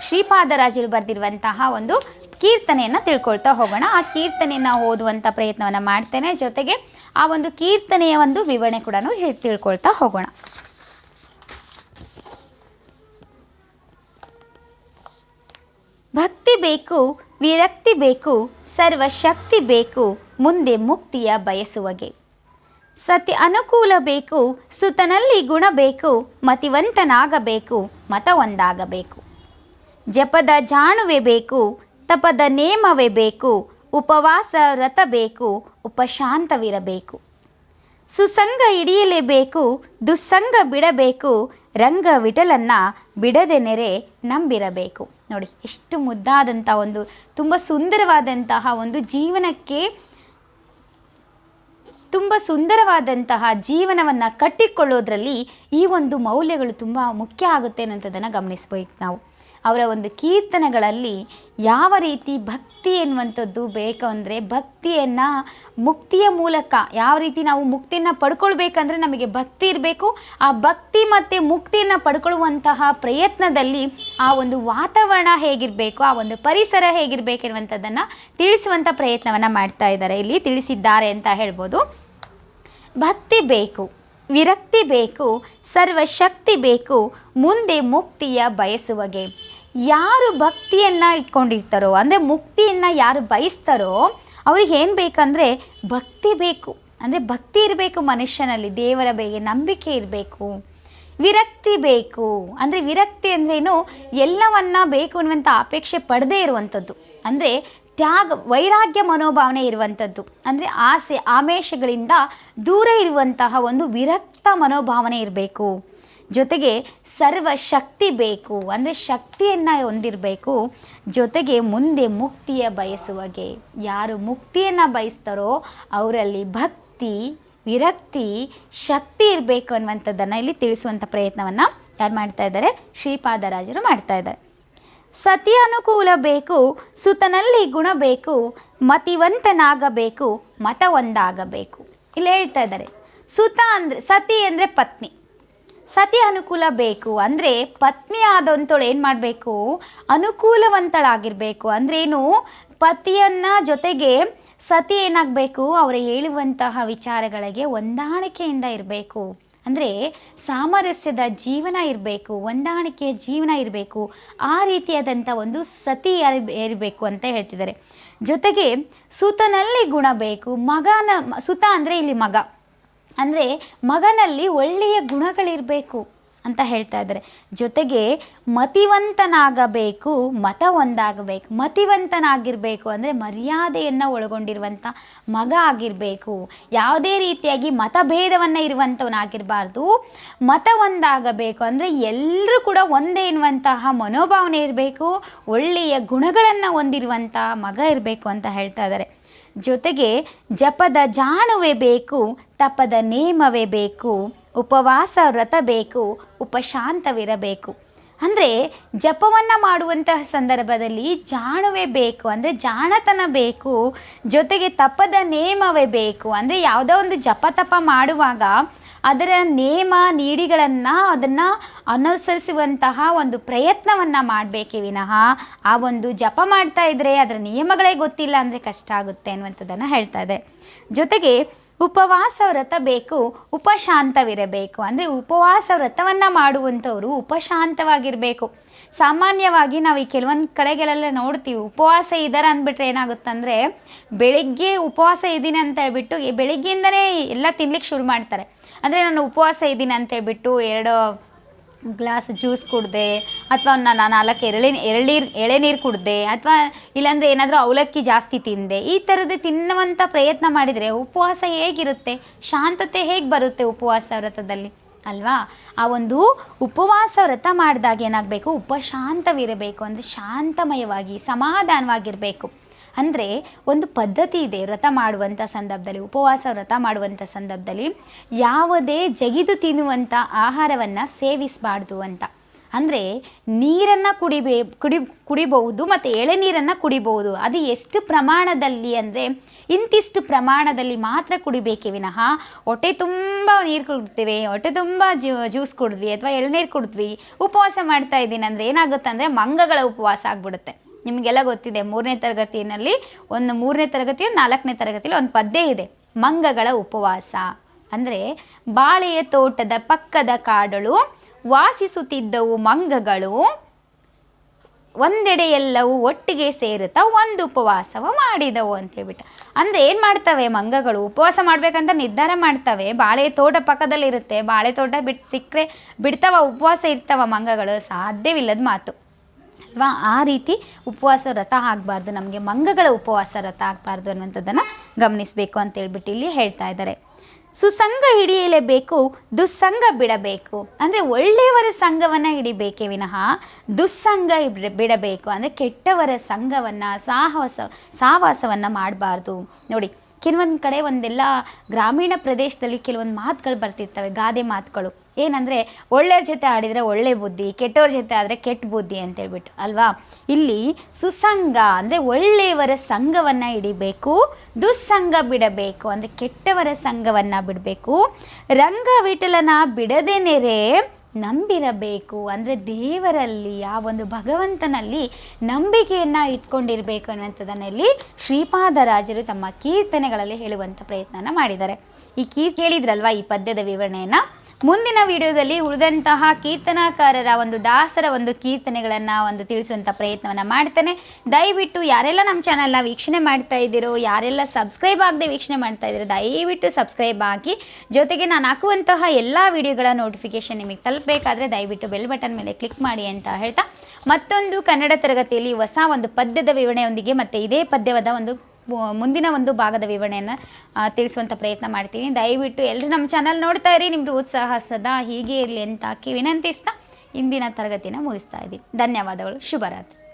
ಶ್ರೀಪಾದರಾಜರು ಬರೆದಿರುವಂತಹ ಒಂದು ಕೀರ್ತನೆಯನ್ನು ತಿಳ್ಕೊಳ್ತಾ ಹೋಗೋಣ. ಆ ಕೀರ್ತನೆಯನ್ನು ಓದುವಂಥ ಪ್ರಯತ್ನವನ್ನು ಮಾಡ್ತೇನೆ, ಜೊತೆಗೆ ಆ ಒಂದು ಕೀರ್ತನೆಯ ಒಂದು ವಿವರಣೆ ಕೂಡ ತಿಳ್ಕೊಳ್ತಾ ಹೋಗೋಣ. ಭಕ್ತಿ ಬೇಕು, ವಿರಕ್ತಿ ಬೇಕು, ಸರ್ವಶಕ್ತಿ ಬೇಕು, ಮುಂದೆ ಮುಕ್ತಿಯ ಬಯಸುವಗೆ. ಸತಿ ಅನುಕೂಲ ಬೇಕು, ಸುತನಲ್ಲಿ ಗುಣ ಬೇಕು, ಮತಿವಂತನಾಗಬೇಕು, ಮತ ಒಂದಾಗಬೇಕು. ಜಪದ ಜಾಣುವೆ ಬೇಕು, ತಪದ ನೇಮವೇ ಬೇಕು, ಉಪವಾಸ ವ್ರತ ಬೇಕು, ಉಪಶಾಂತವಿರಬೇಕು. ಸುಸಂಗ ಹಿಡಿಯಲೇಬೇಕು, ದುಸ್ಸಂಗ ಬಿಡಬೇಕು, ರಂಗ ವಿಠಲನ್ನ ಬಿಡದೆ ನೆರೆ ನಂಬಿರಬೇಕು. ನೋಡಿ, ಎಷ್ಟು ಮುದ್ದಾದಂಥ ಒಂದು ತುಂಬ ಸುಂದರವಾದಂತಹ ಒಂದು ಜೀವನಕ್ಕೆ ತುಂಬ ಸುಂದರವಾದಂತಹ ಜೀವನವನ್ನು ಕಟ್ಟಿಕೊಳ್ಳೋದ್ರಲ್ಲಿ ಈ ಒಂದು ಮೌಲ್ಯಗಳು ತುಂಬ ಮುಖ್ಯ ಆಗುತ್ತೆ ಅನ್ನೋಂಥದ್ದನ್ನು ಗಮನಿಸ್ಬೇಕು ನಾವು. ಅವರ ಒಂದು ಕೀರ್ತನೆಗಳಲ್ಲಿ ಯಾವ ರೀತಿ ಭಕ್ತಿ ಎನ್ನುವಂಥದ್ದು ಬೇಕು ಅಂದರೆ, ಭಕ್ತಿಯನ್ನು ಮುಕ್ತಿಯ ಮೂಲಕ ಯಾವ ರೀತಿ ನಾವು ಮುಕ್ತಿಯನ್ನು ಪಡ್ಕೊಳ್ಬೇಕಂದ್ರೆ ನಮಗೆ ಭಕ್ತಿ ಇರಬೇಕು. ಆ ಭಕ್ತಿ ಮತ್ತು ಮುಕ್ತಿಯನ್ನು ಪಡ್ಕೊಳ್ಳುವಂತಹ ಪ್ರಯತ್ನದಲ್ಲಿ ಆ ಒಂದು ವಾತಾವರಣ ಹೇಗಿರಬೇಕು, ಆ ಒಂದು ಪರಿಸರ ಹೇಗಿರಬೇಕೆನ್ನುವಂಥದ್ದನ್ನು ತಿಳಿಸುವಂಥ ಪ್ರಯತ್ನವನ್ನು ಮಾಡ್ತಾ ಇದ್ದಾರೆ, ಇಲ್ಲಿ ತಿಳಿಸಿದ್ದಾರೆ ಅಂತ ಹೇಳ್ಬೋದು. ಭಕ್ತಿ ಬೇಕು, ವಿರಕ್ತಿ ಬೇಕು, ಸರ್ವಶಕ್ತಿ ಬೇಕು, ಮುಂದೆ ಮುಕ್ತಿಯ ಬಯಸುವಗೆ. ಯಾರು ಭಕ್ತಿಯನ್ನು ಇಟ್ಕೊಂಡಿರ್ತಾರೋ ಅಂದರೆ ಮುಕ್ತಿಯನ್ನು ಯಾರು ಬಯಸ್ತಾರೋ ಅವ್ರಿಗೆ ಏನು ಬೇಕಂದರೆ ಭಕ್ತಿ ಬೇಕು. ಅಂದರೆ ಭಕ್ತಿ ಇರಬೇಕು ಮನುಷ್ಯನಲ್ಲಿ, ದೇವರ ಬಗ್ಗೆ ನಂಬಿಕೆ ಇರಬೇಕು. ವಿರಕ್ತಿ ಬೇಕು ಅಂದರೆ ವಿರಕ್ತಿ ಅಂದ್ರೇನು, ಎಲ್ಲವನ್ನ ಬೇಕು ಅನ್ನುವಂಥ ಅಪೇಕ್ಷೆ ಪಡದೇ ಇರುವಂಥದ್ದು, ಅಂದರೆ ತ್ಯಾಗ ವೈರಾಗ್ಯ ಮನೋಭಾವನೆ ಇರುವಂಥದ್ದು, ಅಂದರೆ ಆಸೆ ಆಮೇಷಗಳಿಂದ ದೂರ ಇರುವಂತಹ ಒಂದು ವಿರಕ್ತ ಮನೋಭಾವನೆ ಇರಬೇಕು. ಜೊತೆಗೆ ಸರ್ವಶಕ್ತಿ ಬೇಕು ಅಂದರೆ ಶಕ್ತಿಯನ್ನು ಹೊಂದಿರಬೇಕು. ಜೊತೆಗೆ ಮುಂದೆ ಮುಕ್ತಿಯ ಬಯಸುವಗೆ. ಯಾರು ಮುಕ್ತಿಯನ್ನು ಬಯಸ್ತಾರೋ ಅವರಲ್ಲಿ ಭಕ್ತಿ, ವಿರಕ್ತಿ, ಶಕ್ತಿ ಇರಬೇಕು ಅನ್ನುವಂಥದ್ದನ್ನು ಇಲ್ಲಿ ತಿಳಿಸುವಂಥ ಪ್ರಯತ್ನವನ್ನು ಯಾರು ಮಾಡ್ತಾ ಇದ್ದಾರೆ, ಶ್ರೀಪಾದರಾಜರು ಮಾಡ್ತಾ ಇದ್ದಾರೆ. ಸತಿ ಅನುಕೂಲ ಬೇಕು, ಸುತನಲ್ಲಿ ಗುಣ ಬೇಕು, ಮತಿವಂತನಾಗಬೇಕು, ಮತ ಒಂದಾಗಬೇಕು. ಇಲ್ಲಿ ಹೇಳ್ತಾ ಇದ್ದಾರೆ, ಸುತ ಅಂದರೆ ಸತಿ ಅಂದರೆ ಪತ್ನಿ. ಸತಿ ಅನುಕೂಲ ಬೇಕು ಅಂದರೆ ಪತ್ನಿ ಆದಂಥವಳು ಏನು ಮಾಡಬೇಕು, ಅನುಕೂಲವಂತಳಾಗಿರಬೇಕು. ಅಂದ್ರೇನು, ಪತಿಯನ್ನು ಜೊತೆಗೆ ಸತಿ ಏನಾಗಬೇಕು, ಅವರು ಹೇಳುವಂತಹ ವಿಚಾರಗಳಿಗೆ ಹೊಂದಾಣಿಕೆಯಿಂದ ಇರಬೇಕು. ಅಂದರೆ ಸಾಮರಸ್ಯದ ಜೀವನ ಇರಬೇಕು, ಹೊಂದಾಣಿಕೆಯ ಜೀವನ ಇರಬೇಕು. ಆ ರೀತಿಯಾದಂಥ ಒಂದು ಸತಿ ಇರಬೇಕು ಅಂತ ಹೇಳ್ತಿದ್ದಾರೆ. ಜೊತೆಗೆ ಸುತನಲ್ಲಿ ಗುಣ ಬೇಕು. ಸುತ ಅಂದರೆ ಇಲ್ಲಿ ಮಗ, ಅಂದರೆ ಮಗನಲ್ಲಿ ಒಳ್ಳೆಯ ಗುಣಗಳಿರಬೇಕು ಅಂತ ಹೇಳ್ತಾ ಇದ್ದಾರೆ. ಜೊತೆಗೆ ಮತಿವಂತನಾಗಬೇಕು, ಮತ ಒಂದಾಗಬೇಕು. ಮತಿವಂತನಾಗಿರಬೇಕು ಅಂದರೆ ಮರ್ಯಾದೆಯನ್ನು ಒಳಗೊಂಡಿರುವಂಥ ಮಗ ಆಗಿರಬೇಕು. ಯಾವುದೇ ರೀತಿಯಾಗಿ ಮತಭೇದವನ್ನು ಇರುವಂಥವನಾಗಿರಬಾರ್ದು. ಮತ ಒಂದಾಗಬೇಕು ಅಂದರೆ ಎಲ್ಲರೂ ಕೂಡ ಒಂದೇ ಎನ್ನುವಂತಹ ಮನೋಭಾವನೆ ಇರಬೇಕು. ಒಳ್ಳೆಯ ಗುಣಗಳನ್ನು ಹೊಂದಿರುವಂಥ ಮಗ ಇರಬೇಕು ಅಂತ ಹೇಳ್ತಾ ಇದ್ದಾರೆ. ಜೊತೆಗೆ ಜಪದ ಜಾಣುವೆ ಬೇಕು, ತಪದ ನೇಮವೇ ಬೇಕು, ಉಪವಾಸ ವ್ರತ ಬೇಕು, ಉಪಶಾಂತವಿರಬೇಕು. ಅಂದರೆ ಜಪವನ್ನು ಮಾಡುವಂತಹ ಸಂದರ್ಭದಲ್ಲಿ ಜಾಣುವೆ ಬೇಕು ಅಂದರೆ ಜಾಣತನ ಬೇಕು. ಜೊತೆಗೆ ತಪದ ನೇಮವೇ ಬೇಕು ಅಂದರೆ ಯಾವುದೋ ಒಂದು ಜಪ ಮಾಡುವಾಗ ಅದರ ನೇಮ ನೀಡಿಗಳನ್ನು ಅದನ್ನು ಅನುಸರಿಸುವಂತಹ ಒಂದು ಪ್ರಯತ್ನವನ್ನು ಮಾಡಬೇಕೇ ವಿನಃ ಆ ಒಂದು ಜಪ ಮಾಡ್ತಾ ಇದ್ದರೆ ಅದರ ನಿಯಮಗಳೇ ಗೊತ್ತಿಲ್ಲ ಅಂದರೆ ಕಷ್ಟ ಆಗುತ್ತೆ ಅನ್ನುವಂಥದ್ದನ್ನು ಹೇಳ್ತಾ ಇದೆ. ಜೊತೆಗೆ ಉಪವಾಸ ವ್ರತ ಬೇಕು, ಉಪಶಾಂತವಿರಬೇಕು. ಅಂದರೆ ಉಪವಾಸ ವ್ರತವನ್ನು ಮಾಡುವಂಥವರು ಉಪಶಾಂತವಾಗಿರಬೇಕು. ಸಾಮಾನ್ಯವಾಗಿ ನಾವು ಈ ಕೆಲವೊಂದು ಕಡೆಗಳೆಲ್ಲ ನೋಡ್ತೀವಿ, ಉಪವಾಸ ಇದ್ದಾರೆ ಅಂದ್ಬಿಟ್ರೆ ಏನಾಗುತ್ತಂದರೆ ಬೆಳಗ್ಗೆ ಉಪವಾಸ ಇದ್ದೀನಿ ಅಂತ ಹೇಳ್ಬಿಟ್ಟು ಬೆಳಗ್ಗೆಯಿಂದನೇ ಎಲ್ಲ ತಿನ್ಲಿಕ್ಕೆ ಶುರು ಮಾಡ್ತಾರೆ. ಅಂದರೆ ನಾನು ಉಪವಾಸ ಇದ್ದೀನಿ ಅಂತ ಹೇಳ್ಬಿಟ್ಟು 2 ಗ್ಲಾಸ್ ಜ್ಯೂಸ್ ಕುಡಿದೆ, ಅಥವಾ ನಾನು 4 ಎಳೆನೀರು ಕುಡಿದೆ, ಅಥವಾ ಇಲ್ಲಾಂದರೆ ಏನಾದರೂ ಅವಲಕ್ಕಿ ಜಾಸ್ತಿ ತಿಂದೆ, ಈ ಥರದ್ದು ತಿನ್ನುವಂಥ ಪ್ರಯತ್ನ ಮಾಡಿದರೆ ಉಪವಾಸ ಹೇಗಿರುತ್ತೆ, ಶಾಂತತೆ ಹೇಗೆ ಬರುತ್ತೆ ಉಪವಾಸ ವ್ರತದಲ್ಲಿ ಅಲ್ವಾ? ಆ ಒಂದು ಉಪವಾಸ ವ್ರತ ಮಾಡಿದಾಗ ಏನಾಗಬೇಕು, ಉಪಶಾಂತವಿರಬೇಕು. ಅಂದರೆ ಶಾಂತಮಯವಾಗಿ ಸಮಾಧಾನವಾಗಿರಬೇಕು. ಅಂದರೆ ಒಂದು ಪದ್ಧತಿ ಇದೆ ವ್ರತ ಮಾಡುವಂಥ ಸಂದರ್ಭದಲ್ಲಿ, ಉಪವಾಸ ವ್ರತ ಮಾಡುವಂಥ ಸಂದರ್ಭದಲ್ಲಿ ಯಾವುದೇ ಜಗಿದು ತಿನ್ನುವಂಥ ಆಹಾರವನ್ನು ಸೇವಿಸಬಾರ್ದು ಅಂತ. ಅಂದರೆ ನೀರನ್ನು ಕುಡಿಬಹುದು ಮತ್ತು ಎಳೆನೀರನ್ನು ಕುಡಿಬಹುದು. ಅದು ಎಷ್ಟು ಪ್ರಮಾಣದಲ್ಲಿ ಅಂದರೆ ಇಂತಿಷ್ಟು ಪ್ರಮಾಣದಲ್ಲಿ ಮಾತ್ರ ಕುಡಿಬೇಕೇ ವಿನಃ ಹೊಟ್ಟೆ ತುಂಬ ನೀರು ಕುಡಿತೀವಿ, ಹೊಟ್ಟೆ ತುಂಬ ಜ್ಯೂಸ್ ಕುಡಿದ್ವಿ ಅಥವಾ ಎಳ್ನೀರು ಕುಡಿದ್ವಿ, ಉಪವಾಸ ಮಾಡ್ತಾ ಇದ್ದೀನಿ ಅಂದರೆ ಏನಾಗುತ್ತೆ ಅಂದರೆ ಮಂಗಗಳ ಉಪವಾಸ ಆಗಿಬಿಡುತ್ತೆ. ನಿಮಗೆಲ್ಲ ಗೊತ್ತಿದೆ, 3ನೇ ತರಗತಿಯಲ್ಲಿ 4ನೇ ತರಗತಿಯಲ್ಲಿ ಒಂದು ಪದ್ಯ ಇದೆ, ಮಂಗಗಳ ಉಪವಾಸ. ಅಂದರೆ ಬಾಳೆಯ ತೋಟದ ಪಕ್ಕದ ಕಾಡಳು ವಾಸಿಸುತ್ತಿದ್ದವು ಮಂಗಗಳು, ಒಂದೆಡೆ ಎಲ್ಲವೂ ಒಟ್ಟಿಗೆ ಸೇರುತ್ತಾ ಒಂದು ಉಪವಾಸವ ಮಾಡಿದವು ಅಂತ ಹೇಳ್ಬಿಟ್ಟು. ಅಂದರೆ ಏನು ಮಾಡ್ತವೆ ಮಂಗಗಳು? ಉಪವಾಸ ಮಾಡಬೇಕಂತ ನಿರ್ಧಾರ ಮಾಡ್ತವೆ. ಬಾಳೆ ತೋಟ ಪಕ್ಕದಲ್ಲಿರುತ್ತೆ, ಬಾಳೆ ತೋಟ ಸಿಕ್ಕರೆ ಬಿಡ್ತಾವ, ಉಪವಾಸ ಇರ್ತಾವ ಮಂಗಗಳು? ಸಾಧ್ಯವಿಲ್ಲದ ಮಾತು ಅಲ್ವಾ? ಆ ರೀತಿ ಉಪವಾಸ ವ್ರತ ಆಗಬಾರ್ದು, ನಮಗೆ ಮಂಗಗಳ ಉಪವಾಸ ವ್ರತ ಆಗಬಾರ್ದು ಅನ್ನೋಂಥದ್ದನ್ನು ಗಮನಿಸಬೇಕು ಅಂತೇಳ್ಬಿಟ್ಟು ಇಲ್ಲಿ ಹೇಳ್ತಾ ಇದ್ದಾರೆ. ಸುಸಂಗ ಹಿಡಿಯಲೇಬೇಕು, ದುಸ್ಸಂಗ ಬಿಡಬೇಕು. ಅಂದರೆ ಒಳ್ಳೆಯವರ ಸಂಘವನ್ನು ಹಿಡಿಬೇಕೇ ವಿನಃ ದುಸ್ಸಂಗ ಬಿಡಬೇಕು. ಅಂದರೆ ಕೆಟ್ಟವರ ಸಂಘವನ್ನು ಸಹವಾಸವನ್ನು ಮಾಡಬಾರ್ದು. ನೋಡಿ, ಕೆಲವೊಂದು ಕಡೆ ಒಂದೆಲ್ಲ ಗ್ರಾಮೀಣ ಪ್ರದೇಶದಲ್ಲಿ ಕೆಲವೊಂದು ಮಾತುಗಳು ಬರ್ತಿರ್ತವೆ, ಗಾದೆ ಮಾತುಗಳು. ಏನಂದರೆ ಒಳ್ಳೆಯವ್ರ ಜೊತೆ ಆಡಿದರೆ ಒಳ್ಳೆ ಬುದ್ಧಿ, ಕೆಟ್ಟವ್ರ ಜೊತೆ ಆದರೆ ಕೆಟ್ಟ ಬುದ್ಧಿ ಅಂತೇಳ್ಬಿಟ್ಟು ಅಲ್ವಾ? ಇಲ್ಲಿ ಸುಸಂಗ ಅಂದರೆ ಒಳ್ಳೆಯವರ ಸಂಘವನ್ನು ಹಿಡಿಬೇಕು, ದುಸ್ಸಂಗ ಬಿಡಬೇಕು. ಅಂದರೆ ಕೆಟ್ಟವರ ಸಂಘವನ್ನು ಬಿಡಬೇಕು. ರಂಗವಿಠಲನ ಬಿಡದೆ ನೆರೆ ನಂಬಿರಬೇಕು. ಅಂದರೆ ದೇವರಲ್ಲಿ, ಆ ಒಂದು ಭಗವಂತನಲ್ಲಿ ನಂಬಿಕೆಯನ್ನು ಇಟ್ಕೊಂಡಿರಬೇಕು ಅನ್ನೋಂಥದ್ದನ್ನು ಇಲ್ಲಿ ಶ್ರೀಪಾದರಾಜರು ತಮ್ಮ ಕೀರ್ತನೆಗಳಲ್ಲಿ ಹೇಳುವಂಥ ಪ್ರಯತ್ನನ ಮಾಡಿದ್ದಾರೆ. ಈ ಕೇಳಿದ್ರಲ್ವ ಈ ಪದ್ಯದ ವಿವರಣೆಯನ್ನು. ಮುಂದಿನ ವಿಡಿಯೋದಲ್ಲಿ ಉಳಿದಂತಹ ಕೀರ್ತನಾಕಾರರ ಒಂದು ದಾಸರ ಒಂದು ಕೀರ್ತನೆಗಳನ್ನು ತಿಳಿಸುವಂಥ ಪ್ರಯತ್ನವನ್ನು ಮಾಡ್ತೇನೆ. ದಯವಿಟ್ಟು ಯಾರೆಲ್ಲ ನಮ್ಮ ಚಾನಲ್ನ ವೀಕ್ಷಣೆ ಮಾಡ್ತಾ ಇದ್ದೀರೋ, ಯಾರೆಲ್ಲ ಸಬ್ಸ್ಕ್ರೈಬ್ ಆಗದೆ ವೀಕ್ಷಣೆ ಮಾಡ್ತಾ ಇದ್ದೀರೋ, ದಯವಿಟ್ಟು ಸಬ್ಸ್ಕ್ರೈಬ್ ಆಗಿ. ಜೊತೆಗೆ ನಾನು ಹಾಕುವಂತಹ ಎಲ್ಲ ವಿಡಿಯೋಗಳ ನೋಟಿಫಿಕೇಷನ್ ನಿಮಗೆ ತಲುಪಬೇಕಾದ್ರೆ ದಯವಿಟ್ಟು ಬೆಲ್ ಬಟನ್ ಮೇಲೆ ಕ್ಲಿಕ್ ಮಾಡಿ ಅಂತ ಹೇಳ್ತಾ, ಮತ್ತೊಂದು ಕನ್ನಡ ತರಗತಿಯಲ್ಲಿ ಹೊಸ ಒಂದು ಪದ್ಯದ ವಿವರಣೆಯೊಂದಿಗೆ ಮತ್ತು ಇದೇ ಪದ್ಯವಾದ ಮುಂದಿನ ಒಂದು ಭಾಗದ ವಿವರಣೆಯನ್ನು ತಿಳಿಸುವಂಥ ಪ್ರಯತ್ನ ಮಾಡ್ತೀನಿ. ದಯವಿಟ್ಟು ಎಲ್ಲರೂ ನಮ್ಮ ಚಾನಲ್ ನೋಡ್ತಾ ಇರಿ. ನಿಮ್ಮದು ಉತ್ಸಾಹ ಸದಾ ಹೀಗೆ ಇರಲಿ ಅಂತ ವಿನಂತಿಸ್ತಾ ಇಂದಿನ ತರಗತಿನ ಮುಗಿಸ್ತಾ ಇದ್ದೀನಿ. ಧನ್ಯವಾದಗಳು. ಶುಭರಾತ್ರಿ.